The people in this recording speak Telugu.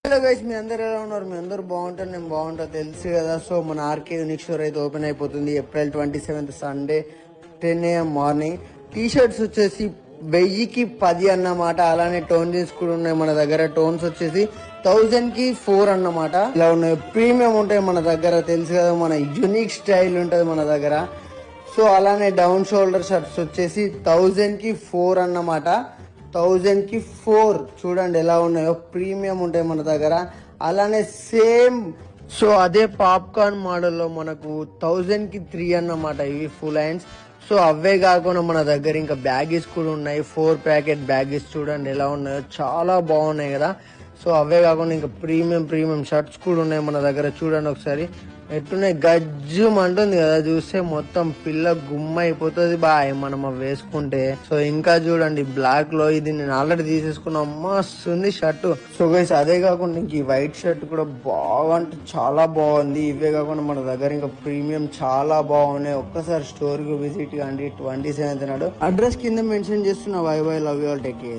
హలో గైస్, మీ అందరు ఎలా ఉన్నారు? మీ అందరు బాగుంటారు, నేను బాగుంటా తెలుసు కదా. సో మన ఆర్కే యూనిక్ స్టోర్ అయితే ఓపెన్ అయిపోతుంది April 27 Sunday 10 AM morning. T shirts వచ్చేసి 1000కి 10 అన్నమాట. అలానే టోన్ జీన్స్ కూడా ఉన్నాయి మన దగ్గర. టోన్స్ వచ్చేసి 1000కి 4 అన్నమాట. ఇలా ఉన్నాయి, ప్రీమియం ఉంటాయి మన దగ్గర తెలుసు కదా. మన యూనిక్ స్టైల్ ఉంటుంది మన దగ్గర. సో అలానే డౌన్ షోల్డర్ షర్ట్స్ వచ్చేసి 1000కి 4 అన్నమాట. 1000కి 4 చూడండి ఎలా ఉన్నాయో, ప్రీమియం ఉంటాయి మన దగ్గర. అలానే సేమ్ సో అదే పాప్కార్న్ మోడల్లో మనకు 1000కి 3 అన్నమాట ఇవి ఫుల్ హ్యాండ్స్. సో అవే కాకుండా మన దగ్గర ఇంకా బ్యాగీస్ కూడా ఉన్నాయి. 4 ప్యాకెట్ బ్యాగీస్ చూడండి ఎలా ఉన్నాయో, చాలా బాగున్నాయి కదా. సో అవే కాకుండా ఇంకా ప్రీమియం షర్ట్స్ కూడా ఉన్నాయి మన దగ్గర. చూడండి ఒకసారి ఎట్టున్నాయి, గజ్జం అంటుంది కదా చూస్తే. మొత్తం పిల్ల గుమ్మ అయిపోతుంది బాయ్ మనం అవి వేసుకుంటే. సో ఇంకా చూడండి బ్లాక్ లో, ఇది నేను ఆల్రెడీ తీసేసుకున్నా, మస్తుంది షర్ట్. సో గైస్ అదే కాకుండా ఇంక ఈ వైట్ షర్ట్ కూడా బాగా అంటే చాలా బాగుంది. ఇవే కాకుండా మన దగ్గర ఇంకా ప్రీమియం చాలా బాగున్నాయి. ఒక్కసారి స్టోర్ కి విజిట్ కండి. 27th నాడు అడ్రస్ కింద మెన్షన్ చేస్తున్న. By by, love you all, take care.